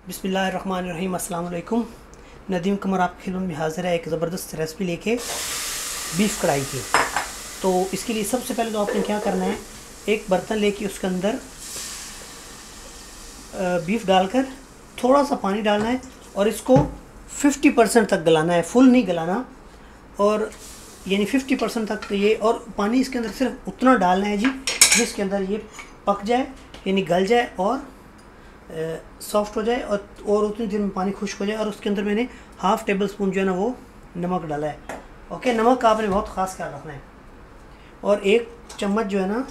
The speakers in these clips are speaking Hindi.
बिस्मिल्लाहिर्रहमानिर्रहीम। अस्सलाम वालेकुम। नदीम कमर आपकी खिदमत में हाज़िर है एक ज़बरदस्त रेसिपी लेके बीफ कढ़ाई की। तो इसके लिए सबसे पहले तो आपने क्या करना है, एक बर्तन लेके उसके अंदर बीफ डालकर थोड़ा सा पानी डालना है और इसको 50% तक गलाना है, फुल नहीं गलाना। और यानी 50% तक ये, और पानी इसके अंदर सिर्फ उतना डालना है जी जिसके अंदर ये पक जाए, यानी गल जाए और सॉफ्ट हो जाए, और उतनी देर में पानी खुश्क हो जाए। और उसके अंदर मैंने हाफ़ टेबल स्पून जो है ना वो नमक डाला है। ओके, नमक का आपने बहुत ख़ास ख्याल रखना है। और 1 चम्मच जो है ना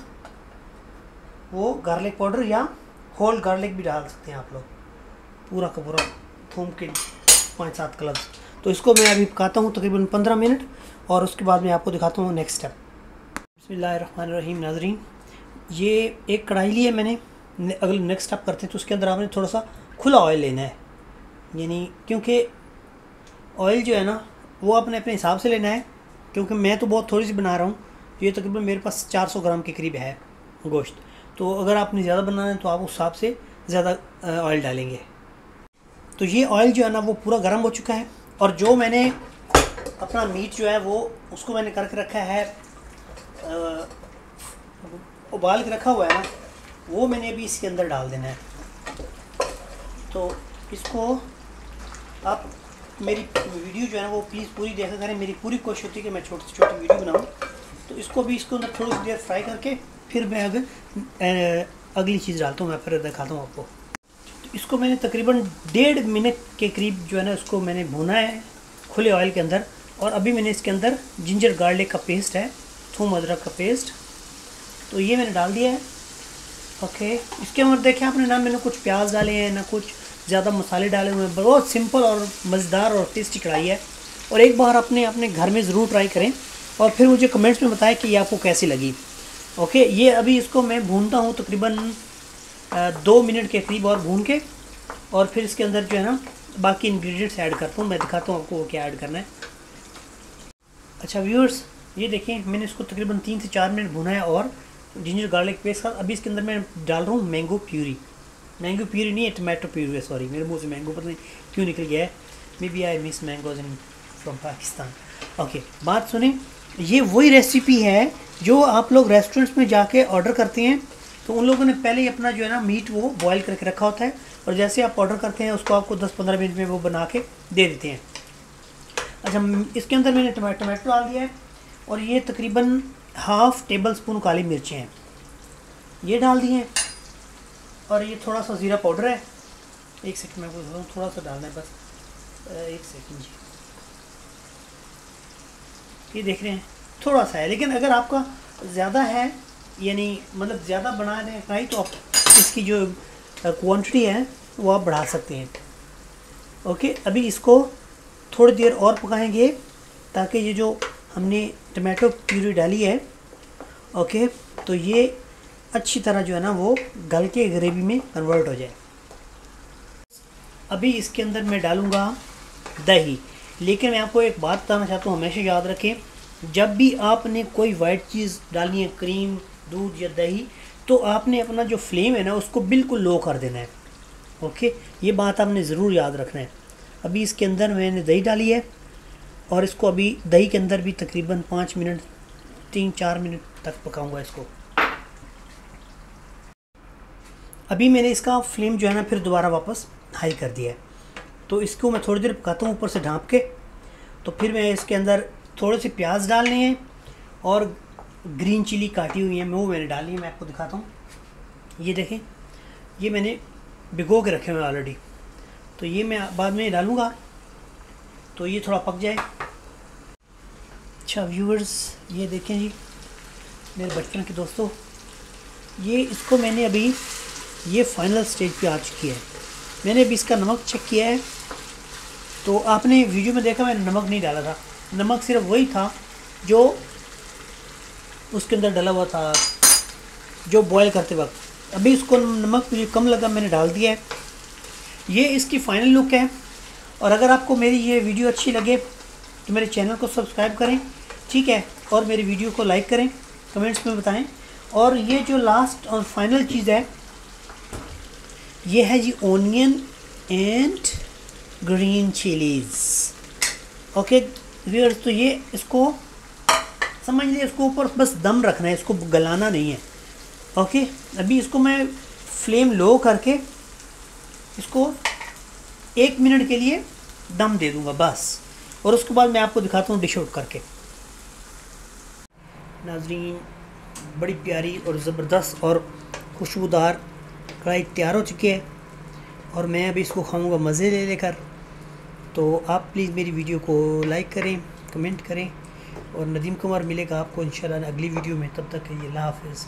वो गार्लिक पाउडर या होल गार्लिक भी डाल सकते हैं आप लोग, पूरा का पूरा थूम के 5-7 क्लव्स। तो इसको मैं अभी पकाता हूँ तकरीबन 15 मिनट, और उसके बाद मैं आपको दिखाता हूँ नेक्स्ट स्टेप। बिस्मिल्लाहिर्रहमानिर्रहीम। नाज़रीन, ये एक कढ़ाई ली है मैंने। अगर नेक्स्ट स्टेप करते हैं तो उसके अंदर आपने थोड़ा सा खुला ऑयल लेना है, यानी क्योंकि ऑयल जो है ना वो आपने अपने हिसाब से लेना है, क्योंकि मैं तो बहुत थोड़ी सी बना रहा हूँ। ये तकरीबन मेरे पास 400 ग्राम के करीब है गोश्त। तो अगर आपने ज़्यादा बनाना है तो आप उस हिसाब से ज़्यादा ऑयल डालेंगे। तो ये ऑयल जो है ना वो पूरा गर्म हो चुका है, और जो मैंने अपना मीट जो है वो उसको मैंने करके रखा है, उबाल के रखा हुआ है ना, वो मैंने अभी इसके अंदर डाल देना है। तो इसको आप मेरी वीडियो जो है ना वो प्लीज़ पूरी देखा करें। मेरी पूरी कोशिश होती है कि मैं छोटी से छोटी वीडियो बनाऊं। तो इसको भी इसके अंदर थोड़ी सी देर फ्राई करके फिर मैं अगली चीज़ डालता हूँ, मैं फिर दिखाता हूँ आपको। तो इसको मैंने तकरीबन 1.5 मिनट के करीब जो है ना उसको मैंने भुना है खुले ऑयल के अंदर। और अभी मैंने इसके अंदर जिंजर गार्लिक का पेस्ट है, थूम अदरक का पेस्ट, तो ये मैंने डाल दिया है। ओके, इसके अंदर देखें आपने ना मैंने कुछ प्याज डाले हैं ना कुछ ज़्यादा मसाले डाले हुए हैं। बहुत सिंपल और मज़ेदार और टेस्टी कढ़ाई है, और एक बार अपने घर में ज़रूर ट्राई करें और फिर मुझे कमेंट्स में बताएं कि ये आपको कैसी लगी। ओके, ये अभी इसको मैं भूनता हूँ तकरीबन 2 मिनट के करीब और भून के, और फिर इसके अंदर जो है ना बाकी इंग्रेडिएंट्स ऐड करता हूँ। मैं दिखाता हूँ आपको वो क्या ऐड करना है। अच्छा व्यूअर्स, ये देखें मैंने इसको तकरीबन 3 से 4 मिनट भुना है और जिंजर गार्लिक पेस्ट का। अभी इसके अंदर मैं डाल रहा हूँ मैंगो प्यूरी नहीं है, टमाटो प्यूरी है। सॉरी, मेरे मुंह से मैंगो पता नहीं क्यों निकल गया है। Maybe I miss mangoes in from Pakistan. Okay, बात सुने, ये वही रेसिपी है जो आप लोग रेस्टोरेंट्स में जाके ऑर्डर करते हैं। तो उन लोगों ने पहले ही अपना जो है ना मीट वो बॉयल करके रखा होता है, और जैसे आप ऑर्डर करते हैं उसको आपको 10-15 मिनट में वो बना के दे देते हैं। अच्छा, इसके अंदर मैंने टमाटो डाल दिया है, और ये तकरीबन हाफ़ टेबल स्पून काली मिर्चें हैं, ये डाल दिए हैं। और ये थोड़ा सा ज़ीरा पाउडर है। 1 सेकंड में बोल, थोड़ा सा डालना है बस, 1 सेकंड जी। ये देख रहे हैं थोड़ा सा है, लेकिन अगर आपका ज़्यादा है, यानी मतलब ज़्यादा बना रहे हैं तो आप इसकी जो क्वांटिटी है वो आप बढ़ा सकते हैं। ओके, अभी इसको थोड़ी देर और पकाएंगे ताकि ये जो हमने टमाटो प्यूरी डाली है, ओके, तो ये अच्छी तरह जो है ना वो गल के ग्रेवी में कन्वर्ट हो जाए। अभी इसके अंदर मैं डालूँगा दही। लेकिन मैं आपको एक बात बताना चाहता हूँ, हमेशा याद रखें, जब भी आपने कोई वाइट चीज़ डालनी है, क्रीम, दूध या दही, तो आपने अपना जो फ्लेम है ना उसको बिल्कुल लो कर देना है। ओके, ये बात आपने ज़रूर याद रखना है। अभी इसके अंदर मैंने दही डाली है, और इसको अभी दही के अंदर भी तकरीबन 5 मिनट 3-4 मिनट तक पकाऊंगा इसको। अभी मैंने इसका फ्लेम जो है ना फिर दोबारा वापस हाई कर दिया है। तो इसको मैं थोड़ी देर पकाता हूँ ऊपर से ढाँप के। तो फिर मैं इसके अंदर थोड़े से प्याज डालने हैं, और ग्रीन चिली काटी हुई है वो मैंने डाली है। मैं आपको दिखाता हूँ, ये देखें, ये मैंने भिगो के रखे हुए ऑलरेडी। तो ये मैं बाद में डालूँगा, तो ये थोड़ा पक जाए। अच्छा व्यूअर्स, ये देखें जी मेरे बचपन के दोस्तों, ये इसको मैंने अभी ये फाइनल स्टेज पे आ चुकी है। मैंने अभी इसका नमक चेक किया है। तो आपने वीडियो में देखा मैंने नमक नहीं डाला था, नमक सिर्फ वही था जो उसके अंदर डाला हुआ था जो बॉयल करते वक्त। अभी इसको नमक मुझे कम लगा, मैंने डाल दिया है। ये इसकी फ़ाइनल लुक है। और अगर आपको मेरी ये वीडियो अच्छी लगे तो मेरे चैनल को सब्सक्राइब करें, ठीक है, और मेरी वीडियो को लाइक करें, कमेंट्स में बताएं। और ये जो लास्ट और फाइनल चीज़ है ये है जी onion and green chillies. Okay viewers, तो ये इसको समझ लीजिए, इसको ऊपर बस दम रखना है, इसको गलाना नहीं है। ओके, अभी इसको मैं फ्लेम लो करके इसको 1 मिनट के लिए दम दे दूंगा बस, और उसके बाद मैं आपको दिखाता हूँ डिश आउट करके। नाजरीन, बड़ी प्यारी और ज़बरदस्त और खुशबूदार कढ़ाई तैयार हो चुकी है, और मैं अभी इसको खाऊंगा मज़े ले लेकर। तो आप प्लीज़ मेरी वीडियो को लाइक करें, कमेंट करें, और नदीम कुमार मिलेगा आपको इंशाल्लाह अगली वीडियो में। तब तक के लिए अल्लाह हाफ़िज़।